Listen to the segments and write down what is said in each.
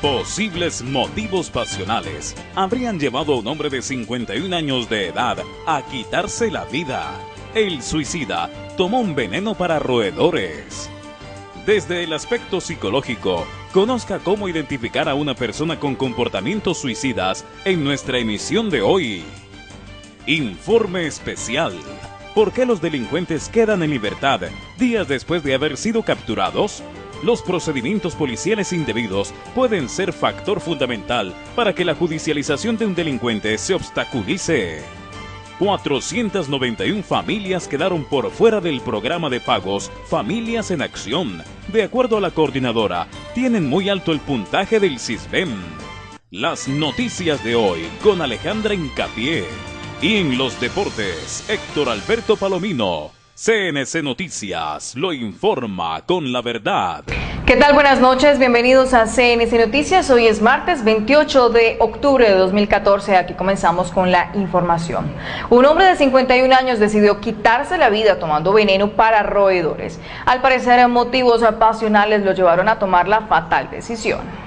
Posibles motivos pasionales habrían llevado a un hombre de 51 años de edad a quitarse la vida. El suicida tomó un veneno para roedores. Desde el aspecto psicológico, conozca cómo identificar a una persona con comportamientos suicidas en nuestra emisión de hoy. Informe especial. ¿Por qué los delincuentes quedan en libertad días después de haber sido capturados? Los procedimientos policiales indebidos pueden ser factor fundamental para que la judicialización de un delincuente se obstaculice. 491 familias quedaron por fuera del programa de pagos Familias en Acción. De acuerdo a la coordinadora, tienen muy alto el puntaje del Sisbén. Las noticias de hoy con Alejandra Hincapié. Y en los deportes, Héctor Alberto Palomino. CNC Noticias lo informa con la verdad. ¿Qué tal? Buenas noches, bienvenidos a CNC Noticias. Hoy es martes 28 de octubre de 2014. Aquí comenzamos con la información. Un hombre de 51 años decidió quitarse la vida tomando veneno para roedores. Al parecer, motivos pasionales lo llevaron a tomar la fatal decisión.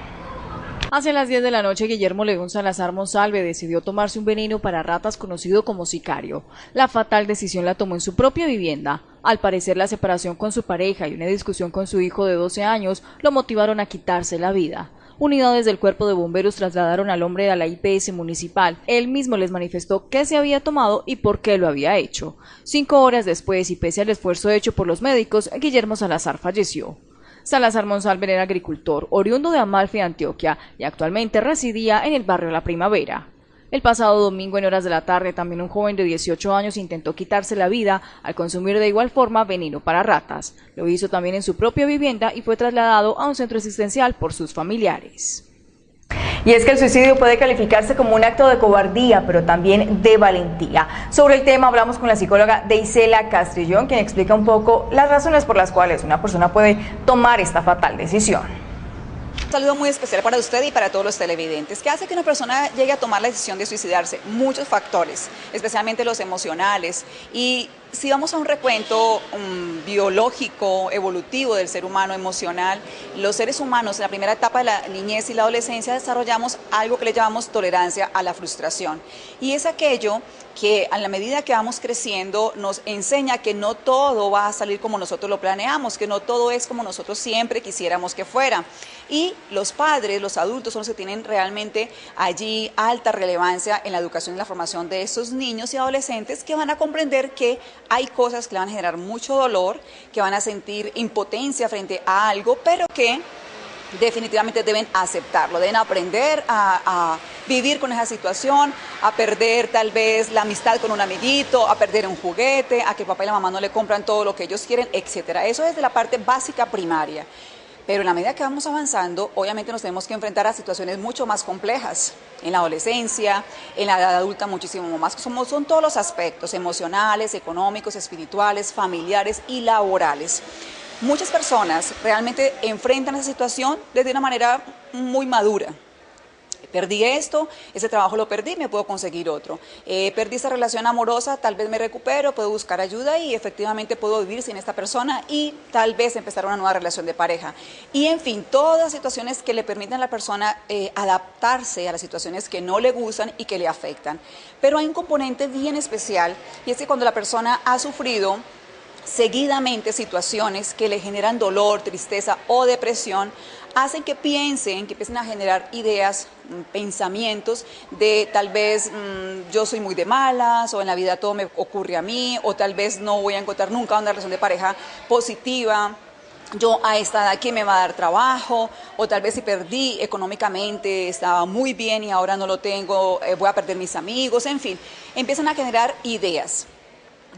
Hacia las 10 de la noche, Guillermo León Salazar Monsalve decidió tomarse un veneno para ratas conocido como sicario. La fatal decisión la tomó en su propia vivienda. Al parecer, la separación con su pareja y una discusión con su hijo de 12 años lo motivaron a quitarse la vida. Unidades del Cuerpo de Bomberos trasladaron al hombre a la IPS municipal. Él mismo les manifestó qué se había tomado y por qué lo había hecho. 5 horas después, y pese al esfuerzo hecho por los médicos, Guillermo Salazar falleció. Salazar Monsalve era agricultor, oriundo de Amalfi, Antioquia, y actualmente residía en el barrio La Primavera. El pasado domingo en horas de la tarde, también un joven de 18 años intentó quitarse la vida al consumir de igual forma veneno para ratas. Lo hizo también en su propia vivienda y fue trasladado a un centro asistencial por sus familiares. Y es que el suicidio puede calificarse como un acto de cobardía, pero también de valentía. Sobre el tema hablamos con la psicóloga Deisela Castrillón, quien explica un poco las razones por las cuales una persona puede tomar esta fatal decisión. Un saludo muy especial para usted y para todos los televidentes. ¿Qué hace que una persona llegue a tomar la decisión de suicidarse? Muchos factores, especialmente los emocionales. Y si vamos a un recuento biológico, evolutivo del ser humano, emocional, los seres humanos en la primera etapa de la niñez y la adolescencia desarrollamos algo que le llamamos tolerancia a la frustración. Y es aquello que a la medida que vamos creciendo nos enseña que no todo va a salir como nosotros lo planeamos, que no todo es como nosotros siempre quisiéramos que fuera. Y los padres, los adultos son los que tienen realmente allí alta relevancia en la educación y la formación de estos niños y adolescentes que van a comprender que hay cosas que le van a generar mucho dolor, que van a sentir impotencia frente a algo, pero que definitivamente deben aceptarlo, deben aprender a vivir con esa situación, a perder tal vez la amistad con un amiguito, a perder un juguete, a que el papá y la mamá no le compran todo lo que ellos quieren, etcétera. Eso es de la parte básica primaria. Pero en la medida que vamos avanzando, obviamente nos tenemos que enfrentar a situaciones mucho más complejas. En la adolescencia, en la edad adulta muchísimo más. Son todos los aspectos emocionales, económicos, espirituales, familiares y laborales. Muchas personas realmente enfrentan esa situación desde una manera muy madura. Perdí esto, ese trabajo lo perdí, me puedo conseguir otro. Perdí esa relación amorosa, tal vez me recupero, puedo buscar ayuda y efectivamente puedo vivir sin esta persona y tal vez empezar una nueva relación de pareja. Y en fin, todas situaciones que le permiten a la persona adaptarse a las situaciones que no le gustan y que le afectan. Pero hay un componente bien especial y es que cuando la persona ha sufrido seguidamente situaciones que le generan dolor, tristeza o depresión, hacen que piensen, que empiecen a generar ideas, pensamientos de tal vez yo soy muy de malas, o en la vida todo me ocurre a mí, o tal vez no voy a encontrar nunca una relación de pareja positiva, yo a esta edad ¿quién me va a dar trabajo? O tal vez si perdí económicamente, estaba muy bien y ahora no lo tengo, voy a perder mis amigos, en fin, empiezan a generar ideas.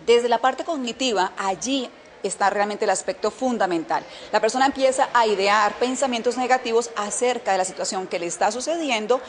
Desde la parte cognitiva, allí está realmente el aspecto fundamental. La persona empieza a idear pensamientos negativos acerca de la situación que le está sucediendo,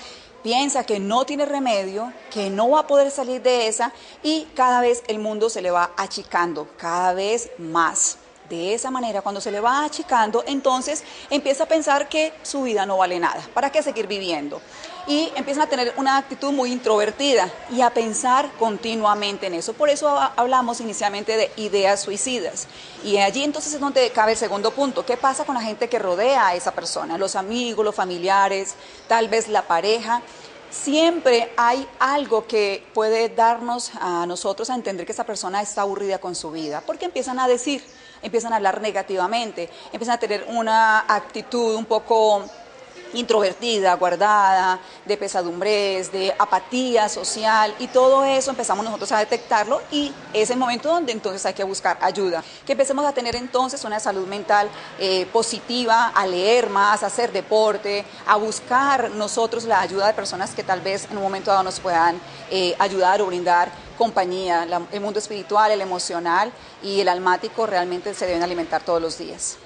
piensa que no tiene remedio, que no va a poder salir de esa y cada vez el mundo se le va achicando, cada vez más. De esa manera, cuando se le va achicando, entonces empieza a pensar que su vida no vale nada. ¿Para qué seguir viviendo? Y empiezan a tener una actitud muy introvertida y a pensar continuamente en eso. Por eso hablamos inicialmente de ideas suicidas. Y allí entonces es donde cabe el segundo punto. ¿Qué pasa con la gente que rodea a esa persona? Los amigos, los familiares, tal vez la pareja. Siempre hay algo que puede darnos a nosotros a entender que esa persona está aburrida con su vida, porque empiezan a decir, empiezan a hablar negativamente, empiezan a tener una actitud un poco introvertida, guardada, de pesadumbres, de apatía social, y todo eso empezamos nosotros a detectarlo, y es el momento donde entonces hay que buscar ayuda, que empecemos a tener entonces una salud mental positiva, a leer más, a hacer deporte, a buscar nosotros la ayuda de personas que tal vez en un momento dado nos puedan ayudar o brindar compañía. El mundo espiritual, el emocional y el almático realmente se deben alimentar todos los días.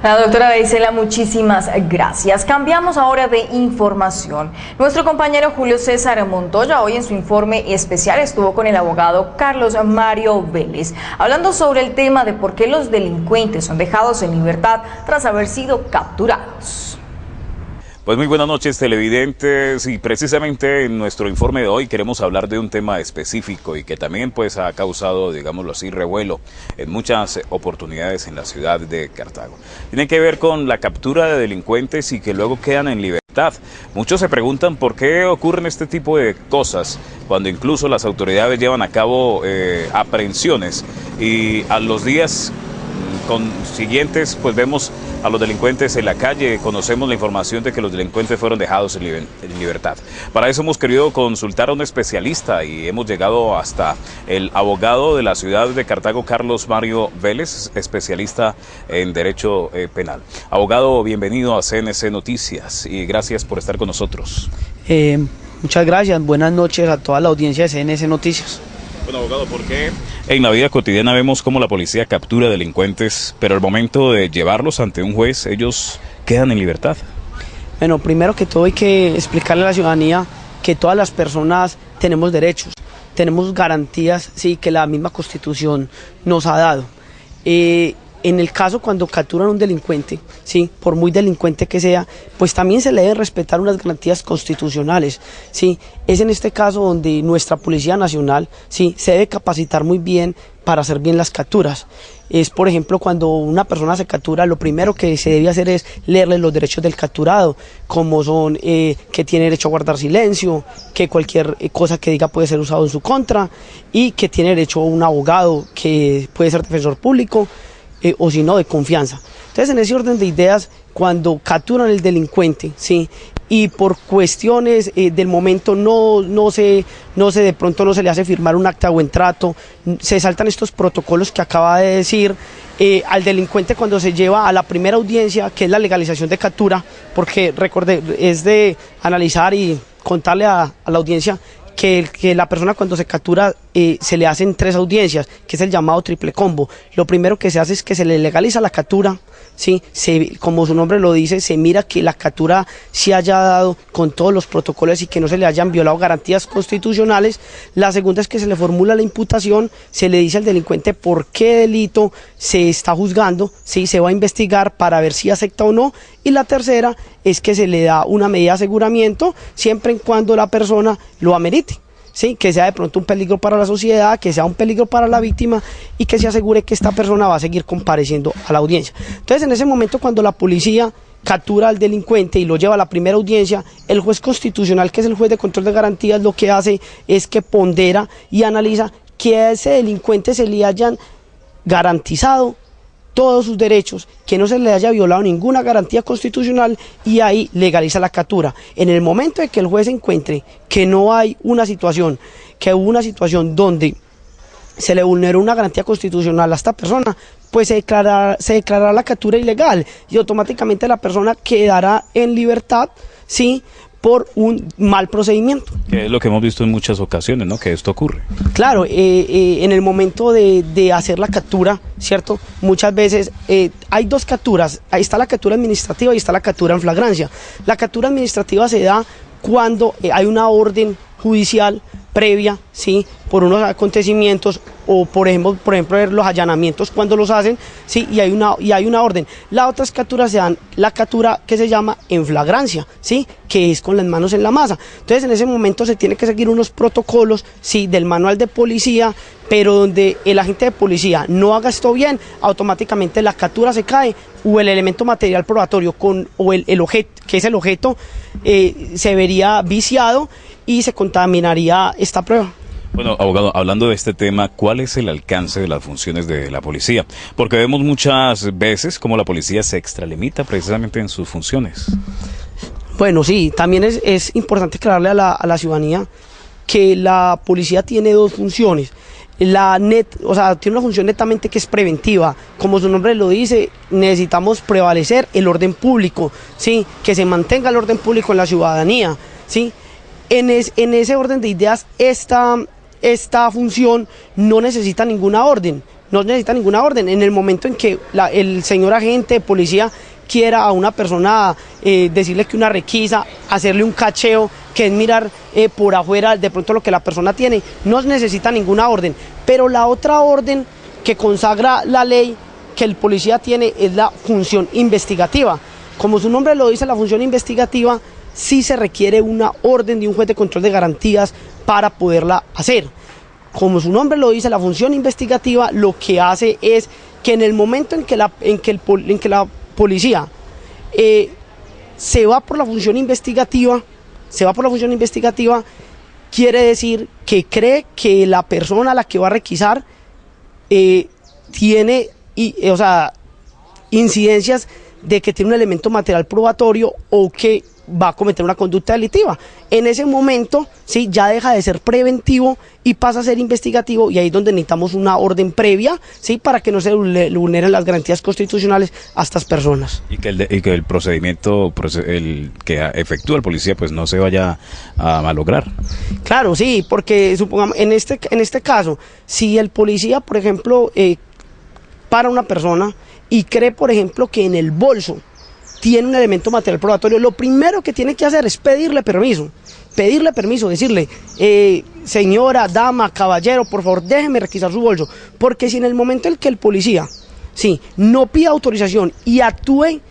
La doctora Beisela, muchísimas gracias. Cambiamos ahora de información. Nuestro compañero Julio César Montoya hoy en su informe especial estuvo con el abogado Carlos Mario Vélez, hablando sobre el tema de por qué los delincuentes son dejados en libertad tras haber sido capturados. Pues muy buenas noches, televidentes, y precisamente en nuestro informe de hoy queremos hablar de un tema específico y que también pues ha causado, digámoslo así, revuelo en muchas oportunidades en la ciudad de Cartago. Tiene que ver con la captura de delincuentes y que luego quedan en libertad. Muchos se preguntan por qué ocurren este tipo de cosas cuando incluso las autoridades llevan a cabo aprehensiones y a los días consiguientes pues vemos a los delincuentes en la calle. Conocemos la información de que los delincuentes fueron dejados en libertad. Para eso hemos querido consultar a un especialista y hemos llegado hasta el abogado de la ciudad de Cartago, Carlos Mario Vélez, especialista en Derecho Penal. Abogado, bienvenido a CNC Noticias y gracias por estar con nosotros. Muchas gracias, buenas noches a toda la audiencia de CNC Noticias. Bueno, abogado, ¿por qué en la vida cotidiana vemos cómo la policía captura delincuentes, pero al momento de llevarlos ante un juez, ellos quedan en libertad? Bueno, primero que todo hay que explicarle a la ciudadanía que todas las personas tenemos derechos, tenemos garantías, sí, que la misma Constitución nos ha dado. En el caso cuando capturan a un delincuente, sí, por muy delincuente que sea, pues también se le deben respetar unas garantías constitucionales, sí. Es en este caso donde nuestra Policía Nacional, sí, se debe capacitar muy bien para hacer bien las capturas. Es, por ejemplo, cuando una persona se captura, lo primero que se debe hacer es leerle los derechos del capturado, como son que tiene derecho a guardar silencio, que cualquier cosa que diga puede ser usado en su contra, y que tiene derecho a un abogado que puede ser defensor público, o si no, de confianza. Entonces, en ese orden de ideas, cuando capturan al delincuente, ¿sí?, y por cuestiones del momento de pronto no se le hace firmar un acta de buen trato, se saltan estos protocolos que acaba de decir, al delincuente cuando se lleva a la primera audiencia, que es la legalización de captura, porque recordé, es de analizar y contarle a la audiencia que la persona cuando se captura se le hacen 3 audiencias, que es el llamado triple combo. Lo primero que se hace es que se le legaliza la captura, ¿sí? Como su nombre lo dice, se mira que la captura se haya dado con todos los protocolos y que no se le hayan violado garantías constitucionales. La segunda es que se le formula la imputación, se le dice al delincuente por qué delito se está juzgando, ¿sí? Se va a investigar para ver si acepta o no. Y la tercera es que se le da una medida de aseguramiento siempre y cuando la persona lo amerite, ¿sí? Que sea de pronto un peligro para la sociedad, que sea un peligro para la víctima y que se asegure que esta persona va a seguir compareciendo a la audiencia. Entonces, en ese momento, cuando la policía captura al delincuente y lo lleva a la primera audiencia, el juez constitucional, que es el juez de control de garantías, lo que hace es que pondera y analiza que a ese delincuente se le hayan garantizado todos sus derechos, que no se le haya violado ninguna garantía constitucional, y ahí legaliza la captura. En el momento de que el juez encuentre que no hay una situación, que hubo una situación donde se le vulneró una garantía constitucional a esta persona, pues se declarará la captura ilegal y automáticamente la persona quedará en libertad, ¿sí?, por un mal procedimiento. Que es lo que hemos visto en muchas ocasiones, ¿no?, que esto ocurre. Claro, en el momento de hacer la captura, ¿cierto?, muchas veces hay 2 capturas, ahí está la captura administrativa y está la captura en flagrancia. La captura administrativa se da cuando hay una orden judicial previa, ¿sí?, por unos acontecimientos o por ejemplo ver los allanamientos cuando los hacen, ¿sí? y hay una orden. Las otras capturas se dan la captura que se llama en flagrancia, ¿sí? Que es con las manos en la masa. Entonces en ese momento se tiene que seguir unos protocolos, ¿sí? Del manual de policía, pero donde el agente de policía no haga esto bien, automáticamente la captura se cae o el elemento material probatorio o el objeto, que es el objeto, se vería viciado y se contaminaría esta prueba. Bueno, abogado, hablando de este tema, ¿cuál es el alcance de las funciones de la policía? Porque vemos muchas veces cómo la policía se extralimita precisamente en sus funciones. Bueno, sí, también es importante aclararle a la ciudadanía que la policía tiene dos funciones. Tiene una función netamente que es preventiva. Como su nombre lo dice, necesitamos prevalecer el orden público, ¿sí? Que se mantenga el orden público en la ciudadanía, ¿sí? En ese orden de ideas, esta función no necesita ninguna orden. En el momento en que el señor agente de policía quiera a una persona decirle que una requisa, hacerle un cacheo, que es mirar por afuera de pronto lo que la persona tiene, no necesita ninguna orden. Pero la otra orden que consagra la ley que el policía tiene es la función investigativa. Como su nombre lo dice, la función investigativa sí se requiere una orden de un juez de control de garantías para poderla hacer. Como su nombre lo dice, la función investigativa lo que hace es que en el momento en que la policía se va por la función investigativa, quiere decir que cree que la persona a la que va a requisar tiene incidencias de que tiene un elemento material probatorio o que va a cometer una conducta delictiva. En ese momento, sí, ya deja de ser preventivo y pasa a ser investigativo, y ahí es donde necesitamos una orden previa, sí, para que no se vulneren las garantías constitucionales a estas personas. Y que el procedimiento el que efectúa el policía pues no se vaya a malograr. Claro, sí, porque supongamos, en este caso, si el policía, por ejemplo, para una persona y cree, por ejemplo, que en el bolso tiene un elemento material probatorio, lo primero que tiene que hacer es pedirle permiso, decirle, señora, dama, caballero, por favor déjeme requisar su bolso, porque si en el momento en que el policía, sí, no pida autorización y actúe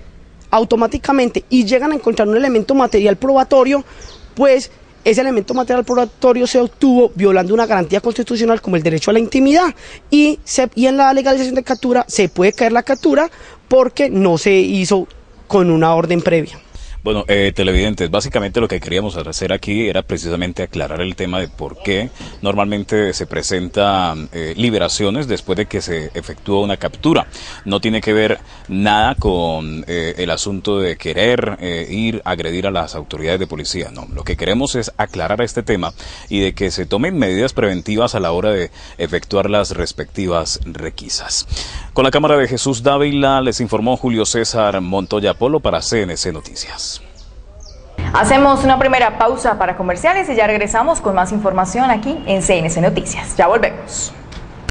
automáticamente y llegan a encontrar un elemento material probatorio, pues ese elemento material probatorio se obtuvo violando una garantía constitucional como el derecho a la intimidad, y en la legalización de captura se puede caer la captura porque no se hizo con una orden previa. Bueno, televidentes, básicamente lo que queríamos hacer aquí era precisamente aclarar el tema de por qué normalmente se presentan liberaciones después de que se efectúa una captura. No tiene que ver nada con el asunto de querer ir a agredir a las autoridades de policía. No, lo que queremos es aclarar este tema y de que se tomen medidas preventivas a la hora de efectuar las respectivas requisas. Con la cámara de Jesús Dávila les informó Julio César Montoya Polo para CNC Noticias. Hacemos una primera pausa para comerciales y ya regresamos con más información aquí en CNC Noticias. Ya volvemos.